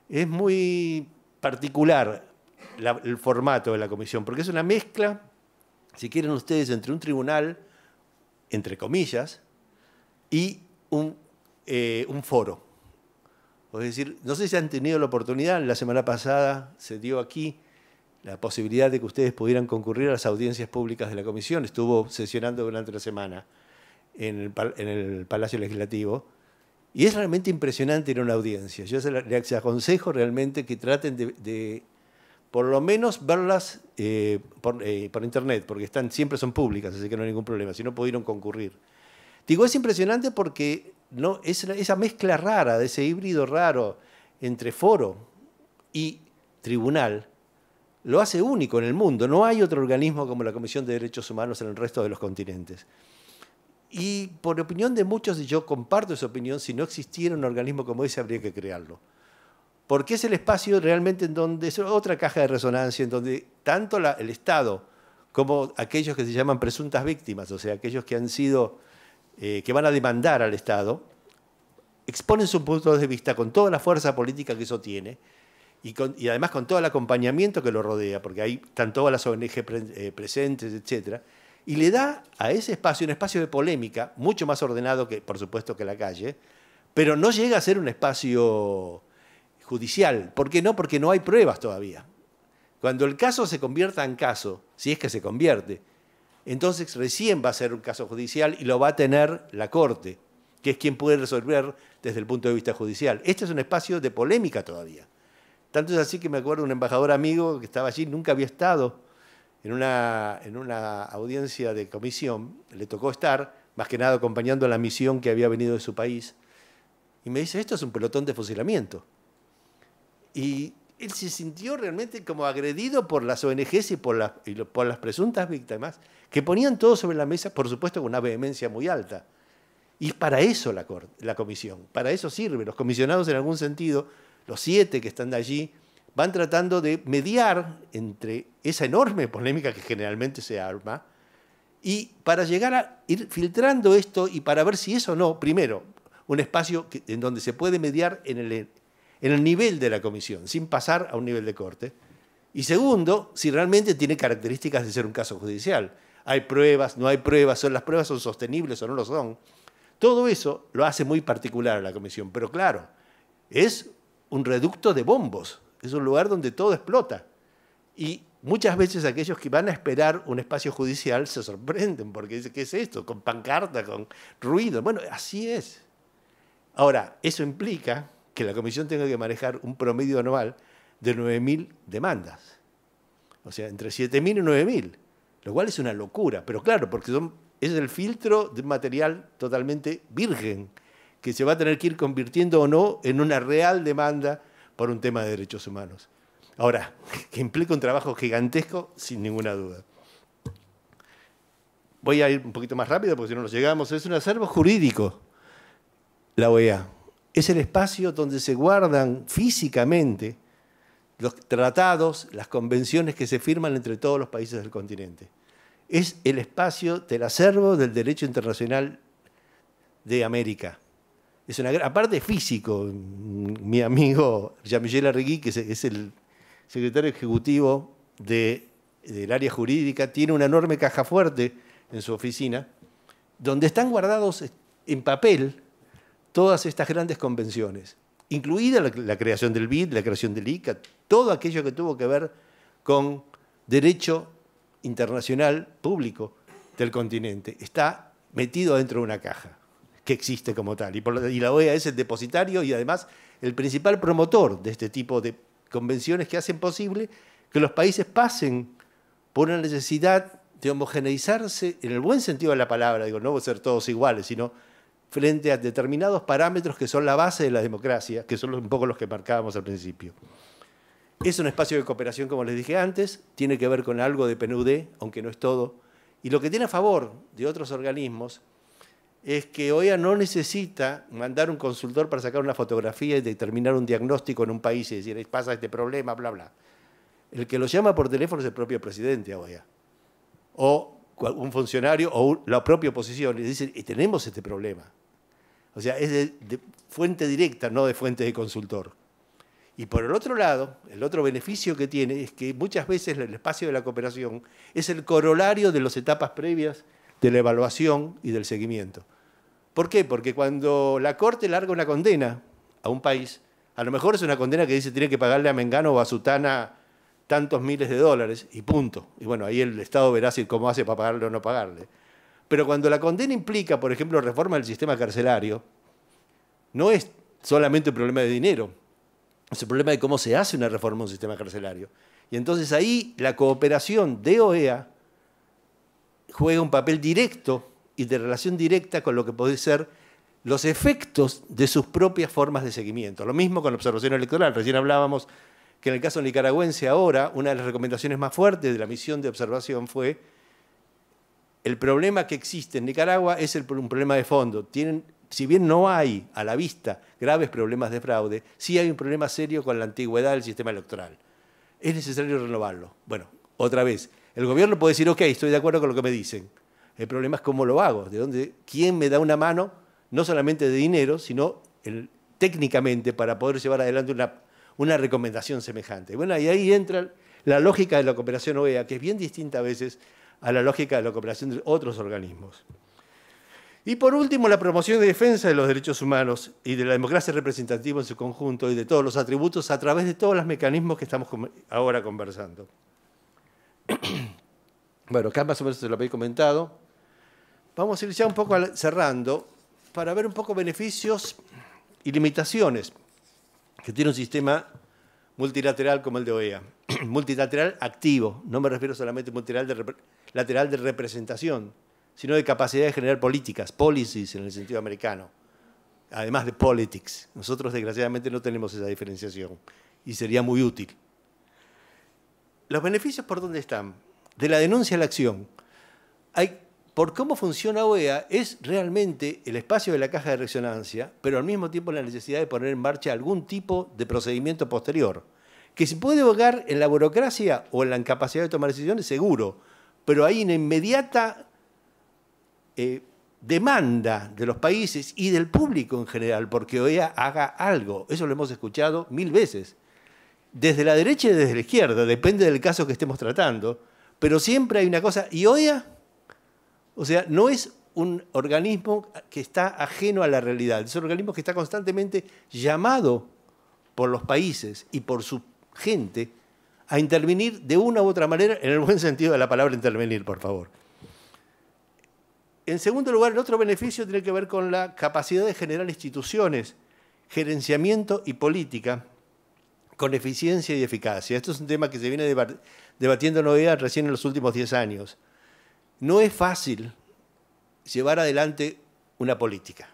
Es muy particular el formato de la Comisión, porque es una mezcla, si quieren ustedes, entre un tribunal, entre comillas, y un foro. Es decir, no sé si han tenido la oportunidad, la semana pasada se dio aquí la posibilidad de que ustedes pudieran concurrir a las audiencias públicas de la Comisión. Estuvo sesionando durante la semana en el Palacio Legislativo. Y es realmente impresionante ir a una audiencia. Yo les aconsejo realmente que traten de por lo menos verlas por internet, porque siempre son públicas, así que no hay ningún problema, si no pudieron concurrir. Digo, es impresionante porque no, esa mezcla rara, de ese híbrido raro entre foro y tribunal, lo hace único en el mundo. No hay otro organismo como la Comisión de Derechos Humanos en el resto de los continentes. Y por opinión de muchos, y yo comparto esa opinión, si no existiera un organismo como ese habría que crearlo. Porque es el espacio realmente en donde es otra caja de resonancia, en donde tanto el Estado como aquellos que se llaman presuntas víctimas, o sea, aquellos que han sido, que van a demandar al Estado, exponen sus puntos de vista con toda la fuerza política que eso tiene y además con todo el acompañamiento que lo rodea, porque ahí están todas las ONG presentes, etc. Y le da a ese espacio un espacio de polémica mucho más ordenado que, por supuesto, que la calle, pero no llega a ser un espacio judicial. ¿Por qué no? Porque no hay pruebas todavía. Cuando el caso se convierta en caso, si es que se convierte, entonces recién va a ser un caso judicial y lo va a tener la Corte, que es quien puede resolver desde el punto de vista judicial. Este es un espacio de polémica todavía. Tanto es así que me acuerdo de un embajador amigo que estaba allí, nunca había estado en una audiencia de comisión, le tocó estar, más que nada acompañando a la misión que había venido de su país, y me dice, esto es un pelotón de fusilamiento. Y él se sintió realmente como agredido por las ONGs y por las presuntas víctimas, que ponían todo sobre la mesa, por supuesto con una vehemencia muy alta. Y para eso la comisión, para eso sirve. Los comisionados en algún sentido, los 7 que están de allí, van tratando de mediar entre esa enorme polémica que generalmente se arma y para llegar a ir filtrando esto y para ver si es o no, primero, un espacio en donde se puede mediar en el nivel de la comisión, sin pasar a un nivel de corte. Y segundo, si realmente tiene características de ser un caso judicial. Hay pruebas, no hay pruebas, las pruebas son sostenibles o no lo son. Todo eso lo hace muy particular a la comisión, pero claro, es un reducto de bombos, es un lugar donde todo explota. Y muchas veces aquellos que van a esperar un espacio judicial se sorprenden, porque dicen, ¿qué es esto? Con pancarta, con ruido. Bueno, así es. Ahora, eso implica que la comisión tenga que manejar un promedio anual de 9.000 demandas. O sea, entre 7.000 y 9.000, lo cual es una locura. Pero claro, porque es el filtro de un material totalmente virgen, que se va a tener que ir convirtiendo o no en una real demanda por un tema de derechos humanos. Ahora, que implica un trabajo gigantesco, sin ninguna duda. Voy a ir un poquito más rápido, porque si no nos llegamos. Es un acervo jurídico, la OEA. Es el espacio donde se guardan físicamente los tratados, las convenciones que se firman entre todos los países del continente. es el espacio del acervo del derecho internacional de América. Es aparte físico, mi amigo Jean-Michel Arregui, que es el secretario ejecutivo del área jurídica, tiene una enorme caja fuerte en su oficina, donde están guardados en papel todas estas grandes convenciones, incluida la creación del BID, la creación del ICA, todo aquello que tuvo que ver con derecho internacional público del continente. Está metido dentro de una caja que existe como tal. Y la OEA es el depositario y además el principal promotor de este tipo de convenciones que hacen posible que los países pasen por una necesidad de homogeneizarse en el buen sentido de la palabra, digo, no ser todos iguales, sino frente a determinados parámetros que son la base de la democracia, que son un poco los que marcábamos al principio. Es un espacio de cooperación, como les dije antes, tiene que ver con algo de PNUD, aunque no es todo, y lo que tiene a favor de otros organismos es que OEA no necesita mandar un consultor para sacar una fotografía y determinar un diagnóstico en un país y decir, pasa este problema, bla, bla. El que lo llama por teléfono es el propio presidente a OEA, o un funcionario o la propia oposición, y dicen, tenemos este problema. O sea, es de fuente directa, no de fuente de consultor. Y por el otro lado, el otro beneficio que tiene es que muchas veces el espacio de la cooperación es el corolario de las etapas previas de la evaluación y del seguimiento. ¿Por qué? Porque cuando la Corte larga una condena a un país, a lo mejor es una condena que dice tiene que pagarle a Mengano o a Sutana tantos miles de dólares y punto. Y bueno, ahí el Estado verá si cómo hace para pagarle o no pagarle. Pero cuando la condena implica, por ejemplo, reforma del sistema carcelario, no es solamente un problema de dinero, es el problema de cómo se hace una reforma de un sistema carcelario. Y entonces ahí la cooperación de OEA juega un papel directo y de relación directa con lo que puede ser los efectos de sus propias formas de seguimiento. Lo mismo con la observación electoral. Recién hablábamos que en el caso nicaragüense ahora, una de las recomendaciones más fuertes de la misión de observación fue el problema que existe en Nicaragua es un problema de fondo. Si bien no hay a la vista graves problemas de fraude, sí hay un problema serio con la antigüedad del sistema electoral. Es necesario renovarlo. Bueno, otra vez, el gobierno puede decir, ok, estoy de acuerdo con lo que me dicen. El problema es cómo lo hago, quién me da una mano, no solamente de dinero, sino técnicamente para poder llevar adelante una recomendación semejante. Bueno, y ahí entra la lógica de la cooperación OEA, que es bien distinta a veces a la lógica de la cooperación de otros organismos. Y por último, la promoción y defensa de los derechos humanos y de la democracia representativa en su conjunto y de todos los atributos a través de todos los mecanismos que estamos ahora conversando. Bueno, acá más o menos se lo habéis comentado. Vamos a ir ya un poco cerrando para ver un poco beneficios y limitaciones que tiene un sistema multilateral como el de OEA. Multilateral activo, no me refiero solamente a multilateral de representación, sino de capacidad de generar políticas, policies en el sentido americano, además de politics. Nosotros desgraciadamente no tenemos esa diferenciación y sería muy útil. ¿Los beneficios por dónde están? De la denuncia a la acción. Por cómo funciona OEA, es realmente el espacio de la caja de resonancia, pero al mismo tiempo la necesidad de poner en marcha algún tipo de procedimiento posterior, que se puede ahogar en la burocracia o en la incapacidad de tomar decisiones, seguro, pero hay una inmediata demanda de los países y del público en general, porque OEA haga algo. Eso lo hemos escuchado 1000 veces. Desde la derecha y desde la izquierda, depende del caso que estemos tratando, pero siempre hay una cosa. ¿Y OEA? O sea, no es un organismo que está ajeno a la realidad, es un organismo que está constantemente llamado por los países y por su gente a intervenir de una u otra manera, en el buen sentido de la palabra intervenir, por favor. En segundo lugar, el otro beneficio tiene que ver con la capacidad de generar instituciones, gerenciamiento y política con eficiencia y eficacia. Esto es un tema que se viene debatiendo en OEA recién en los últimos 10 años. No es fácil llevar adelante una política.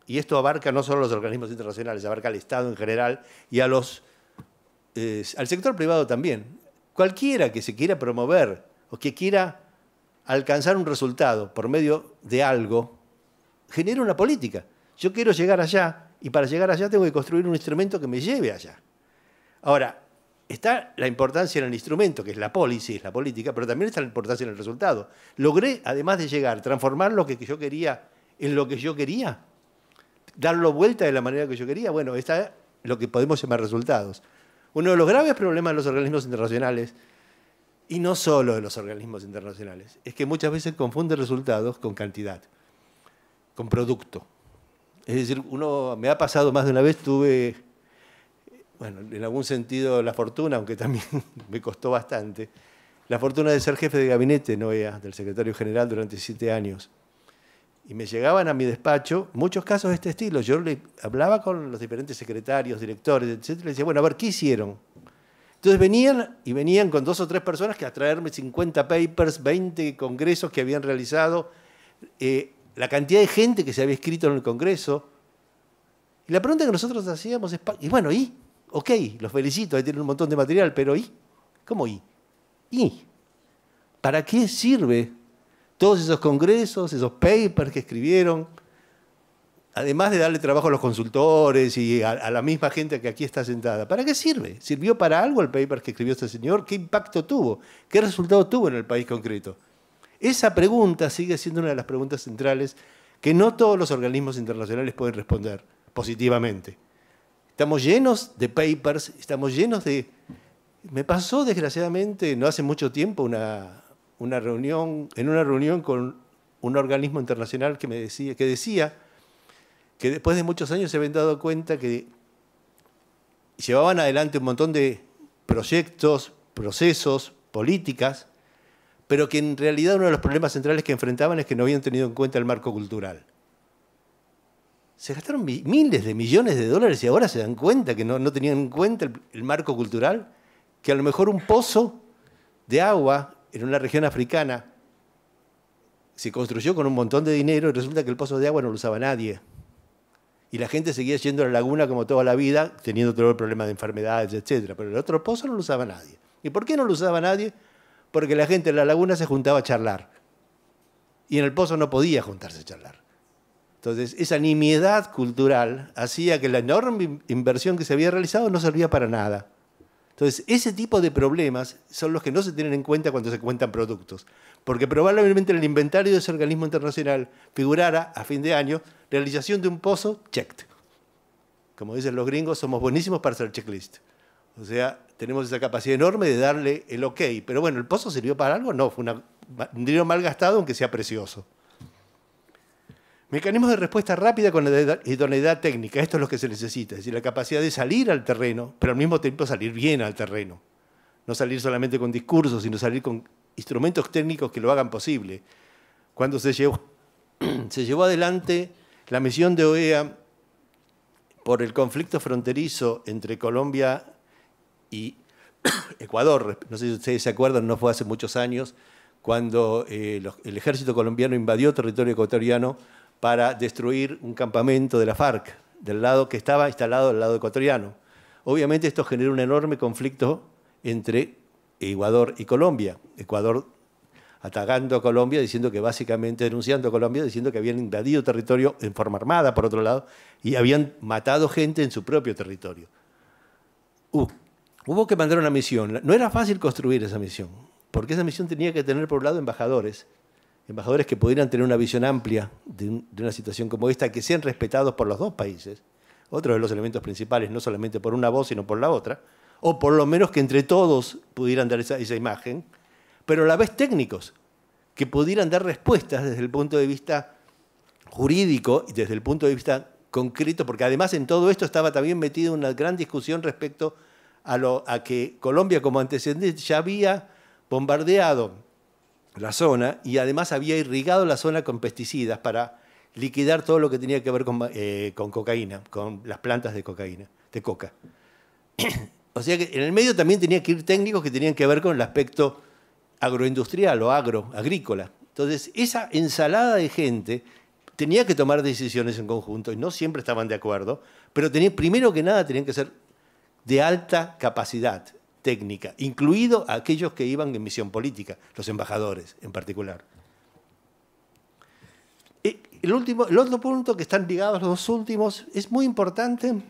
Y esto abarca no solo a los organismos internacionales, abarca al Estado en general y al sector privado también. Cualquiera que se quiera promover o que quiera alcanzar un resultado por medio de algo, genera una política. Yo quiero llegar allá y para llegar allá tengo que construir un instrumento que me lleve allá. Ahora, está la importancia en el instrumento, que es la policy, es la política, pero también está la importancia en el resultado. Logré, además de llegar, transformar lo que yo quería en lo que yo quería, darlo vuelta de la manera que yo quería. Bueno, está es lo que podemos llamar resultados. Uno de los graves problemas de los organismos internacionales, y no solo de los organismos internacionales, es que muchas veces confunden resultados con cantidad, con producto. Es decir, me ha pasado más de una vez, tuve, bueno, en algún sentido la fortuna, aunque también me costó bastante, la fortuna de ser jefe de gabinete en OEA, del secretario general durante 7 años. Y me llegaban a mi despacho muchos casos de este estilo. Yo le hablaba con los diferentes secretarios, directores, etc. Y le decía, bueno, a ver, ¿qué hicieron? Entonces venían con 2 o 3 personas que a traerme 50 papers, 20 congresos que habían realizado, la cantidad de gente que se había escrito en el congreso. Y la pregunta que nosotros hacíamos es, y bueno, ¿y? Ok, los felicito, ahí tienen un montón de material, pero ¿y? ¿Cómo y? ¿Y? ¿Para qué sirve todos esos congresos, esos papers que escribieron? Además de darle trabajo a los consultores y a la misma gente que aquí está sentada, ¿para qué sirve? ¿Sirvió para algo el paper que escribió este señor? ¿Qué impacto tuvo? ¿Qué resultado tuvo en el país concreto? Esa pregunta sigue siendo una de las preguntas centrales que no todos los organismos internacionales pueden responder positivamente. Estamos llenos de papers, estamos llenos de... Me pasó, desgraciadamente, no hace mucho tiempo, en una reunión con un organismo internacional que decía que después de muchos años se habían dado cuenta que llevaban adelante un montón de proyectos, procesos, políticas, pero que en realidad uno de los problemas centrales que enfrentaban es que no habían tenido en cuenta el marco cultural. Se gastaron miles de millones de dólares y ahora se dan cuenta que no tenían en cuenta el marco cultural, que a lo mejor un pozo de agua en una región africana se construyó con un montón de dinero y resulta que el pozo de agua no lo usaba nadie. Y la gente seguía yendo a la laguna como toda la vida, teniendo todo el problema de enfermedades, etc. Pero el otro pozo no lo usaba nadie. ¿Y por qué no lo usaba nadie? Porque la gente en la laguna se juntaba a charlar. Y en el pozo no podía juntarse a charlar. Entonces, esa nimiedad cultural hacía que la enorme inversión que se había realizado no servía para nada. Entonces, ese tipo de problemas son los que no se tienen en cuenta cuando se cuentan productos. Porque probablemente en el inventario de ese organismo internacional figurara, a fin de año, realización de un pozo, checked. Como dicen los gringos, somos buenísimos para hacer checklist. O sea, tenemos esa capacidad enorme de darle el ok. Pero bueno, ¿el pozo sirvió para algo? No, fue un dinero mal gastado, aunque sea precioso. Mecanismos de respuesta rápida con idoneidad técnica. Esto es lo que se necesita. Es decir, la capacidad de salir al terreno, pero al mismo tiempo salir bien al terreno. No salir solamente con discursos, sino salir con instrumentos técnicos que lo hagan posible. Cuando se llevó adelante la misión de OEA por el conflicto fronterizo entre Colombia y Ecuador, no sé si ustedes se acuerdan, no fue hace muchos años, cuando el ejército colombiano invadió territorio ecuatoriano para destruir un campamento de la FARC, del lado que estaba instalado del lado ecuatoriano. Obviamente esto generó un enorme conflicto entre Ecuador y Colombia. Ecuador atacando a Colombia, denunciando a Colombia, diciendo que habían invadido territorio en forma armada, por otro lado, y habían matado gente en su propio territorio. Hubo que mandar una misión. No era fácil construir esa misión, porque esa misión tenía que tener, por un lado, embajadores que pudieran tener una visión amplia de una situación como esta, que sean respetados por los dos países. Otro de los elementos principales, no solamente por una voz, sino por la otra, o por lo menos que entre todos pudieran dar esa imagen, pero a la vez técnicos, que pudieran dar respuestas desde el punto de vista jurídico y desde el punto de vista concreto, porque además en todo esto estaba también metido una gran discusión respecto a que Colombia como antecedente ya había bombardeado la zona y además había irrigado la zona con pesticidas para liquidar todo lo que tenía que ver con cocaína, con las plantas de cocaína, de coca. O sea que en el medio también tenía que ir técnicos que tenían que ver con el aspecto agroindustrial o agrícola. Entonces, esa ensalada de gente tenía que tomar decisiones en conjunto y no siempre estaban de acuerdo, pero primero que nada tenían que ser de alta capacidad técnica, incluido aquellos que iban en misión política, los embajadores en particular. El otro punto que están ligados los dos últimos es muy importante.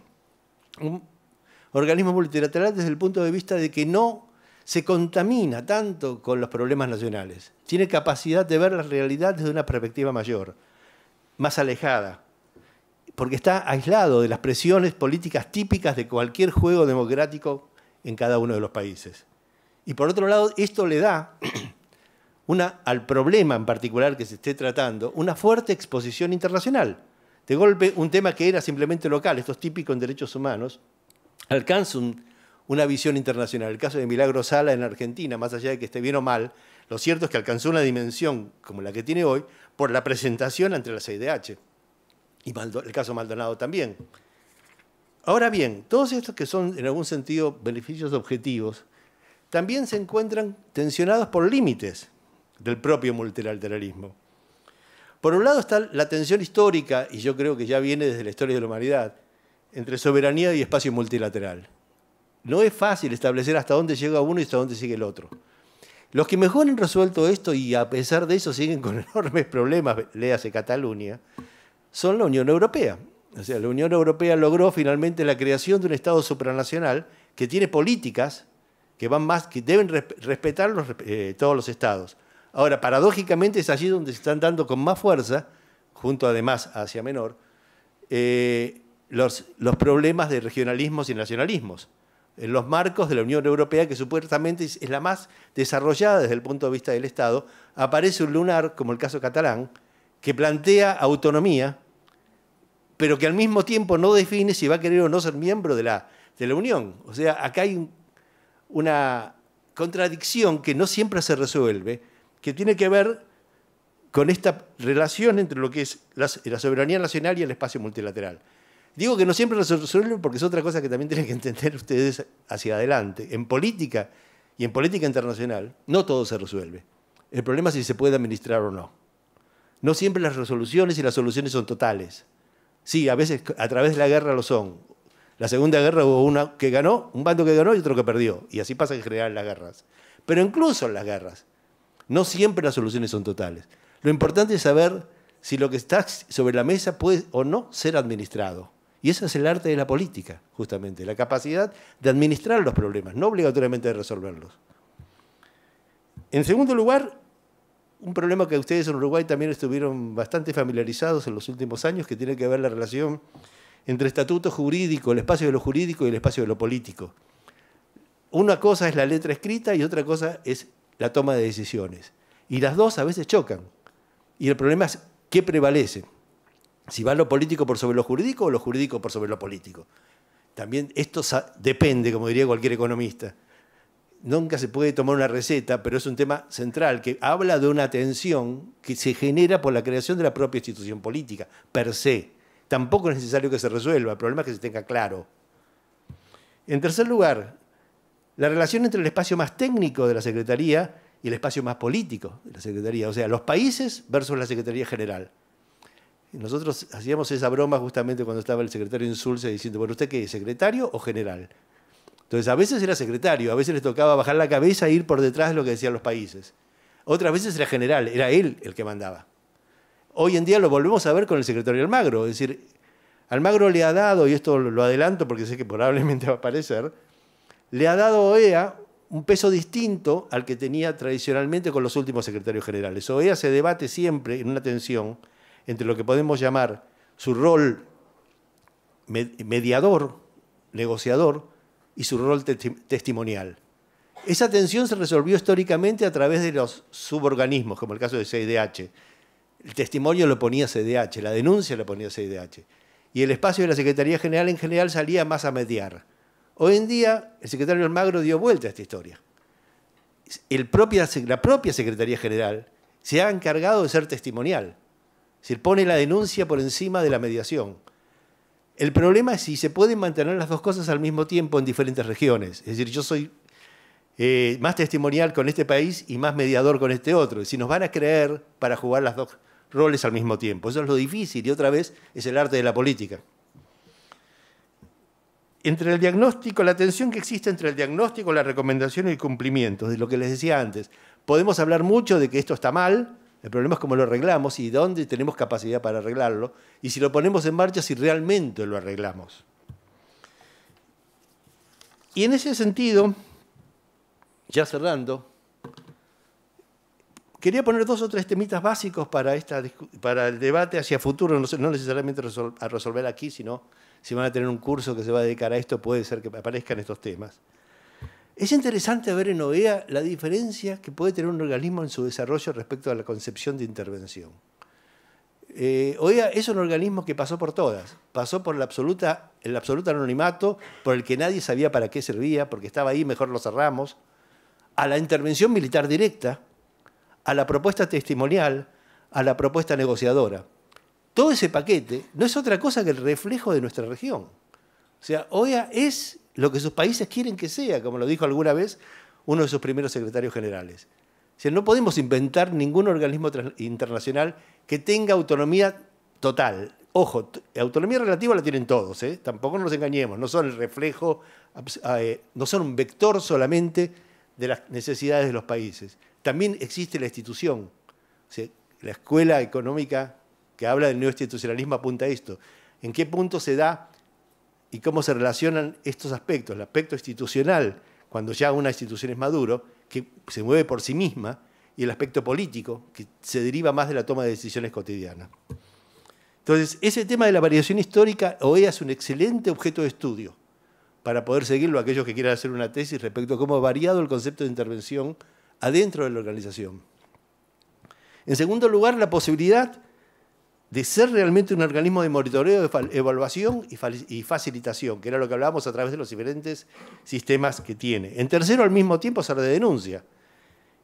organismo multilateral desde el punto de vista de que no se contamina tanto con los problemas nacionales. Tiene capacidad de ver la realidad desde una perspectiva mayor, más alejada, porque está aislado de las presiones políticas típicas de cualquier juego democrático en cada uno de los países. Y por otro lado, esto le da al problema en particular que se esté tratando una fuerte exposición internacional. De golpe, un tema que era simplemente local, esto es típico en derechos humanos, alcanza una visión internacional. El caso de Milagro Sala en Argentina, más allá de que esté bien o mal, lo cierto es que alcanzó una dimensión como la que tiene hoy por la presentación ante la CIDH. Y el caso Maldonado también. Ahora bien, todos estos que son en algún sentido beneficios objetivos, también se encuentran tensionados por límites del propio multilateralismo. Por un lado está la tensión histórica, y yo creo que ya viene desde la historia de la humanidad, entre soberanía y espacio multilateral. No es fácil establecer hasta dónde llega uno y hasta dónde sigue el otro. Los que mejor han resuelto esto, y a pesar de eso siguen con enormes problemas, léase Cataluña, son la Unión Europea. O sea, la Unión Europea logró finalmente la creación de un Estado supranacional que tiene políticas que van más, que deben respetar todos los Estados. Ahora, paradójicamente es allí donde se están dando con más fuerza, junto además a Asia Menor, los problemas de regionalismos y nacionalismos, en los marcos de la Unión Europea, que supuestamente es la más desarrollada desde el punto de vista del Estado. Aparece un lunar, como el caso catalán, que plantea autonomía, pero que al mismo tiempo no define si va a querer o no ser miembro de la Unión. O sea, acá hay una contradicción que no siempre se resuelve, que tiene que ver con esta relación entre lo que es la soberanía nacional y el espacio multilateral. Digo que no siempre se resuelve porque es otra cosa que también tienen que entender ustedes hacia adelante. En política y en política internacional no todo se resuelve. El problema es si se puede administrar o no. No siempre las resoluciones y las soluciones son totales. Sí, a veces a través de la guerra lo son. La Segunda Guerra hubo una que ganó, un bando que ganó y otro que perdió. Y así pasa en general en las guerras. Pero incluso en las guerras, no siempre las soluciones son totales. Lo importante es saber si lo que está sobre la mesa puede o no ser administrado. Y ese es el arte de la política, justamente, la capacidad de administrar los problemas, no obligatoriamente de resolverlos. En segundo lugar, un problema que ustedes en Uruguay también estuvieron bastante familiarizados en los últimos años, que tiene que ver la relación entre estatuto jurídico, el espacio de lo jurídico y el espacio de lo político. Una cosa es la letra escrita y otra cosa es la toma de decisiones. Y las dos a veces chocan. Y el problema es qué prevalece. Si va lo político por sobre lo jurídico o lo jurídico por sobre lo político. También esto depende, como diría cualquier economista. Nunca se puede tomar una receta, pero es un tema central que habla de una tensión que se genera por la creación de la propia institución política, per se. Tampoco es necesario que se resuelva, el problema es que se tenga claro. En tercer lugar, la relación entre el espacio más técnico de la Secretaría y el espacio más político de la Secretaría, o sea, los países versus la Secretaría General. Nosotros hacíamos esa broma justamente cuando estaba el secretario Insulza diciendo, bueno, ¿usted qué es, secretario o general? Entonces, a veces era secretario, a veces les tocaba bajar la cabeza e ir por detrás de lo que decían los países. Otras veces era general, era él el que mandaba. Hoy en día lo volvemos a ver con el secretario Almagro, es decir, Almagro le ha dado, y esto lo adelanto porque sé que probablemente va a aparecer, le ha dado a OEA un peso distinto al que tenía tradicionalmente con los últimos secretarios generales. OEA se debate siempre en una tensión entre lo que podemos llamar su rol mediador, negociador, y su rol testimonial. Esa tensión se resolvió históricamente a través de los suborganismos, como el caso de CIDH. El testimonio lo ponía CIDH, la denuncia lo ponía CIDH. Y el espacio de la Secretaría General en general salía más a mediar. Hoy en día, el secretario Almagro dio vuelta a esta historia. La propia Secretaría General se ha encargado de ser testimonial. Se pone la denuncia por encima de la mediación. El problema es si se pueden mantener las dos cosas al mismo tiempo en diferentes regiones. Es decir, yo soy más testimonial con este país y más mediador con este otro. Si nos van a creer para jugar los dos roles al mismo tiempo. Eso es lo difícil y otra vez es el arte de la política. Entre el diagnóstico, la tensión que existe entre el diagnóstico, la recomendación y el cumplimiento, de lo que les decía antes. Podemos hablar mucho de que esto está mal. El problema es cómo lo arreglamos y dónde tenemos capacidad para arreglarlo. Y si lo ponemos en marcha, si realmente lo arreglamos. Y en ese sentido, ya cerrando, quería poner 2 o 3 temitas básicos para el debate hacia futuro, no necesariamente a resolver aquí, sino si van a tener un curso que se va a dedicar a esto, puede ser que aparezcan estos temas. Es interesante ver en OEA la diferencia que puede tener un organismo en su desarrollo respecto a la concepción de intervención. OEA es un organismo que pasó por todas. Pasó por el absoluto anonimato, por el que nadie sabía para qué servía, porque estaba ahí, mejor lo cerramos, a la intervención militar directa, a la propuesta testimonial, a la propuesta negociadora. Todo ese paquete no es otra cosa que el reflejo de nuestra región. O sea, OEA es lo que sus países quieren que sea, como lo dijo alguna vez uno de sus primeros secretarios generales. O sea, no podemos inventar ningún organismo internacional que tenga autonomía total. Ojo, autonomía relativa la tienen todos, ¿eh? Tampoco nos engañemos, no son el reflejo, no son un vector solamente de las necesidades de los países. También existe la institución. O sea, la escuela económica que habla del neoinstitucionalismo apunta a esto. ¿En qué punto se da y cómo se relacionan estos aspectos? El aspecto institucional, cuando ya una institución es maduro, que se mueve por sí misma, y el aspecto político, que se deriva más de la toma de decisiones cotidianas. Entonces, ese tema de la variación histórica, OEA es un excelente objeto de estudio para poder seguirlo aquellos que quieran hacer una tesis respecto a cómo ha variado el concepto de intervención adentro de la organización. En segundo lugar, la posibilidad de ser realmente un organismo de monitoreo, evaluación y facilitación, que era lo que hablábamos a través de los diferentes sistemas que tiene. En tercero, al mismo tiempo, ser de denuncia.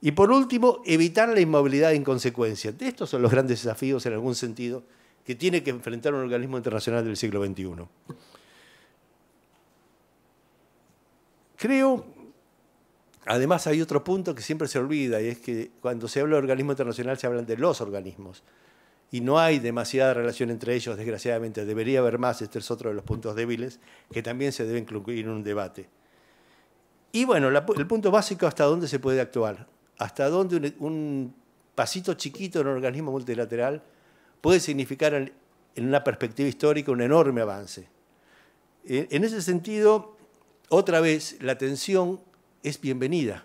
Y por último, evitar la inmovilidad en consecuencia. Estos son los grandes desafíos, en algún sentido, que tiene que enfrentar un organismo internacional del siglo XXI. Creo, además hay otro punto que siempre se olvida, y es que cuando se habla de organismo internacional se hablan de los organismos. Y no hay demasiada relación entre ellos, desgraciadamente. Debería haber más, este es otro de los puntos débiles, que también se debe incluir en un debate. Y bueno, el punto básico, hasta dónde se puede actuar. Hasta dónde un pasito chiquito en un organismo multilateral puede significar en una perspectiva histórica un enorme avance. En ese sentido, otra vez, la tensión es bienvenida.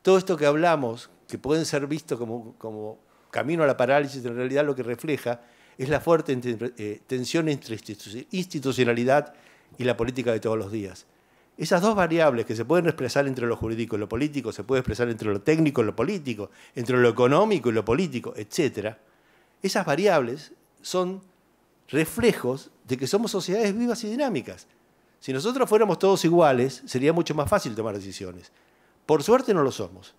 Todo esto que hablamos, que pueden ser vistos como camino a la parálisis, en realidad lo que refleja es la fuerte tensión entre institucionalidad y la política de todos los días. Esas dos variables que se pueden expresar entre lo jurídico y lo político, se puede expresar entre lo técnico y lo político, entre lo económico y lo político, etc. Esas variables son reflejos de que somos sociedades vivas y dinámicas. Si nosotros fuéramos todos iguales, sería mucho más fácil tomar decisiones. Por suerte no lo somos.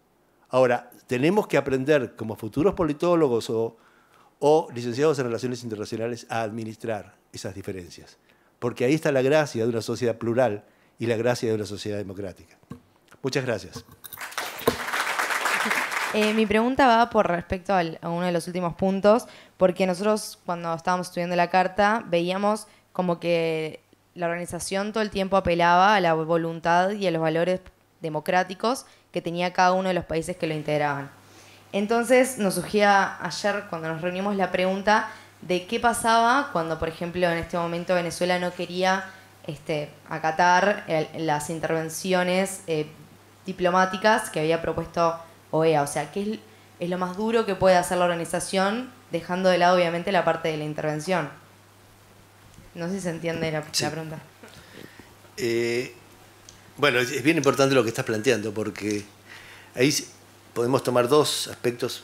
Ahora, tenemos que aprender como futuros politólogos o licenciados en Relaciones Internacionales a administrar esas diferencias. Porque ahí está la gracia de una sociedad plural y la gracia de una sociedad democrática. Muchas gracias. Mi pregunta va por respecto a uno de los últimos puntos, porque nosotros cuando estábamos estudiando la carta veíamos como que la organización todo el tiempo apelaba a la voluntad y a los valores democráticos que tenía cada uno de los países que lo integraban. Entonces nos surgía ayer, cuando nos reunimos, la pregunta de qué pasaba cuando, por ejemplo, en este momento Venezuela no quería acatar las intervenciones diplomáticas que había propuesto OEA. O sea, ¿qué es lo más duro que puede hacer la organización, dejando de lado, obviamente, la parte de la intervención? No sé si se entiende la pregunta. Bueno, es bien importante lo que estás planteando, porque ahí podemos tomar dos aspectos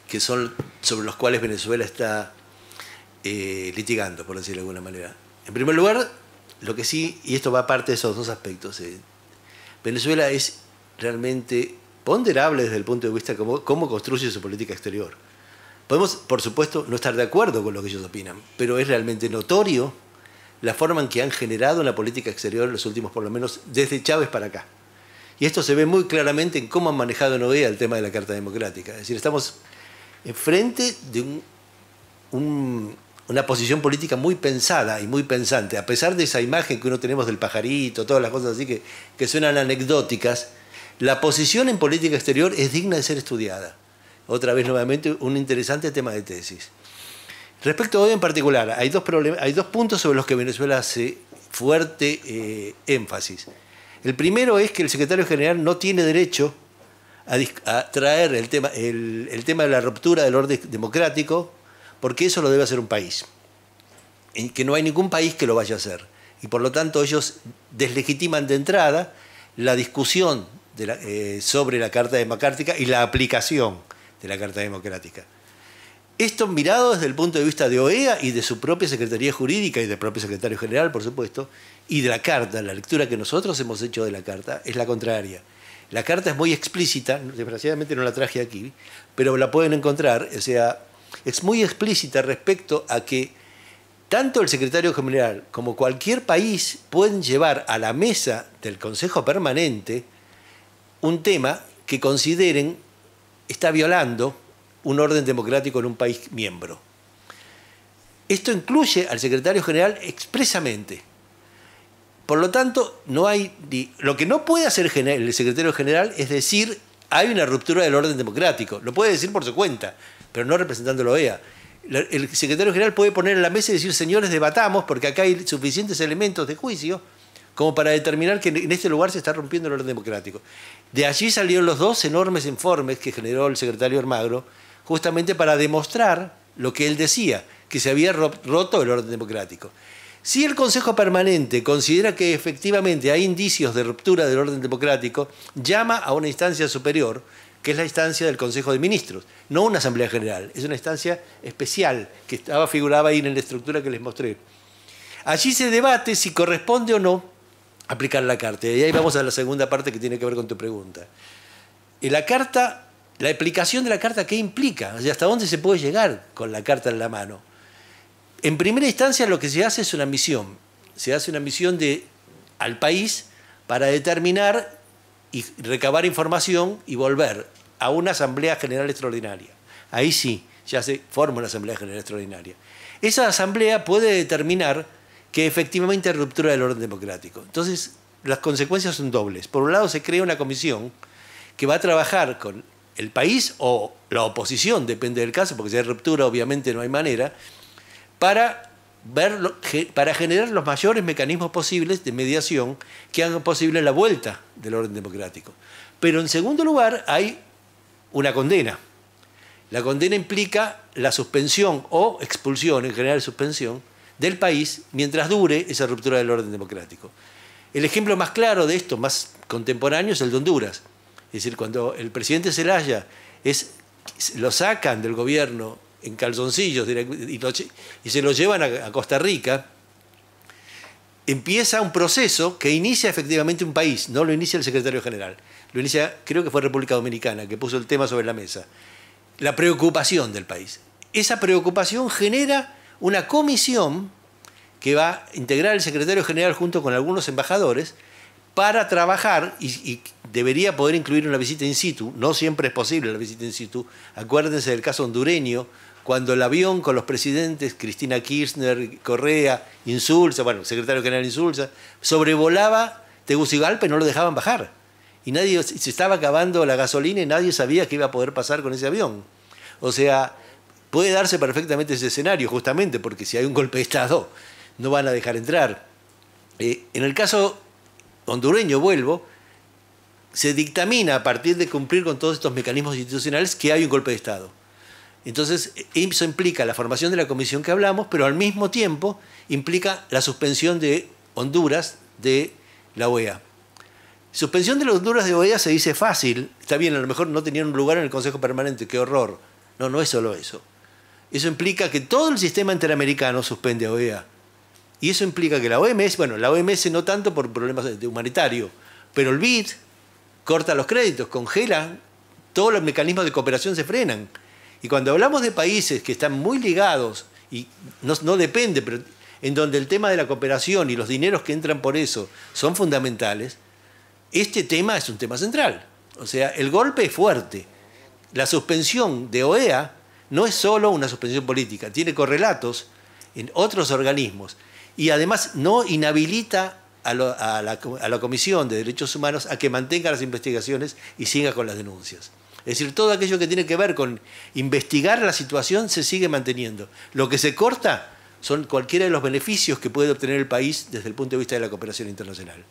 que son sobre los cuales Venezuela está litigando, por decirlo de alguna manera. En primer lugar, lo que sí, y esto va aparte de esos dos aspectos, Venezuela es realmente ponderable desde el punto de vista de cómo construye su política exterior. Podemos, por supuesto, no estar de acuerdo con lo que ellos opinan, pero es realmente notorio la forma en que han generado una política exterior en los últimos, por lo menos, desde Chávez para acá. Y esto se ve muy claramente en cómo han manejado en OEA el tema de la Carta Democrática. Es decir, estamos enfrente de una posición política muy pensada y muy pensante. A pesar de esa imagen que uno tenemos del pajarito, todas las cosas así que suenan anecdóticas, la posición en política exterior es digna de ser estudiada. Otra vez, nuevamente, un interesante tema de tesis. Respecto a OEA en particular, hay dos puntos sobre los que Venezuela hace fuerte énfasis. El primero es que el secretario general no tiene derecho a traer el tema de la ruptura del orden democrático, porque eso lo debe hacer un país. Y que no hay ningún país que lo vaya a hacer. Y por lo tanto ellos deslegitiman de entrada la discusión sobre la Carta Democrática y la aplicación de la Carta Democrática. Esto mirado desde el punto de vista de OEA y de su propia Secretaría Jurídica y del propio Secretario General, por supuesto, y de la Carta, la lectura que nosotros hemos hecho de la Carta es la contraria. La Carta es muy explícita, desgraciadamente no la traje aquí, pero la pueden encontrar, o sea, es muy explícita respecto a que tanto el secretario general como cualquier país pueden llevar a la mesa del Consejo Permanente un tema que consideren está violando un orden democrático en un país miembro. Esto incluye al secretario general expresamente. Por lo tanto, no hay lo que no puede hacer el secretario general es decir hay una ruptura del orden democrático. Lo puede decir por su cuenta, pero no representando la OEA. El secretario general puede poner en la mesa y decir, señores, debatamos, porque acá hay suficientes elementos de juicio como para determinar que en este lugar se está rompiendo el orden democrático. De allí salieron los dos enormes informes que generó el secretario Almagro, justamente para demostrar lo que él decía, que se había roto el orden democrático. Si el Consejo Permanente considera que efectivamente hay indicios de ruptura del orden democrático, llama a una instancia superior, que es la instancia del Consejo de Ministros, no una Asamblea General, es una instancia especial que figuraba ahí en la estructura que les mostré. Allí se debate si corresponde o no aplicar la Carta. Y ahí vamos a la segunda parte que tiene que ver con tu pregunta. La Carta, la aplicación de la Carta, ¿qué implica? O sea, ¿hasta dónde se puede llegar con la Carta en la mano? En primera instancia lo que se hace es una misión. Se hace una misión al país para determinar y recabar información y volver a una Asamblea General Extraordinaria. Ahí sí, ya se forma una Asamblea General Extraordinaria. Esa Asamblea puede determinar que efectivamente hay ruptura del orden democrático. Entonces, las consecuencias son dobles. Por un lado, se crea una comisión que va a trabajar con el país o la oposición, depende del caso, porque si hay ruptura obviamente no hay manera, para generar los mayores mecanismos posibles de mediación que hagan posible la vuelta del orden democrático. Pero en segundo lugar hay una condena. La condena implica la suspensión o expulsión, en general suspensión, del país mientras dure esa ruptura del orden democrático. El ejemplo más claro de esto, más contemporáneo, es el de Honduras. Es decir, cuando el presidente Zelaya lo sacan del gobierno en calzoncillos y se lo llevan a Costa Rica, empieza un proceso que inicia efectivamente un país, no lo inicia el secretario general, lo inicia, creo que fue República Dominicana, que puso el tema sobre la mesa. La preocupación del país. Esa preocupación genera una comisión que va a integrar el secretario general junto con algunos embajadores para trabajar y debería poder incluir una visita in situ. No siempre es posible la visita in situ. Acuérdense del caso hondureño, cuando el avión con los presidentes, Cristina Kirchner, Correa, Insulza, bueno, el secretario general Insulza, sobrevolaba Tegucigalpa y no lo dejaban bajar. Y se estaba acabando la gasolina y nadie sabía qué iba a poder pasar con ese avión. O sea, puede darse perfectamente ese escenario, justamente porque si hay un golpe de Estado, no van a dejar entrar. En el caso hondureño, vuelvo, se dictamina a partir de cumplir con todos estos mecanismos institucionales que hay un golpe de Estado. Entonces, eso implica la formación de la comisión que hablamos, pero al mismo tiempo implica la suspensión de Honduras de la OEA. Suspensión de las Honduras de OEA se dice fácil, está bien, a lo mejor no tenían un lugar en el Consejo Permanente, qué horror. No, no es solo eso. Eso implica que todo el sistema interamericano suspende a OEA. Y eso implica que la OMS, bueno, la OMS no tanto por problemas humanitarios, pero el BID corta los créditos, congela, todos los mecanismos de cooperación se frenan. Y cuando hablamos de países que están muy ligados, y no depende, pero en donde el tema de la cooperación y los dineros que entran por eso son fundamentales, este tema es un tema central. O sea, el golpe es fuerte. La suspensión de OEA no es solo una suspensión política, tiene correlatos en otros organismos. Y además no inhabilita a la Comisión de Derechos Humanos a que mantenga las investigaciones y siga con las denuncias. Es decir, todo aquello que tiene que ver con investigar la situación se sigue manteniendo. Lo que se corta son cualquiera de los beneficios que puede obtener el país desde el punto de vista de la cooperación internacional.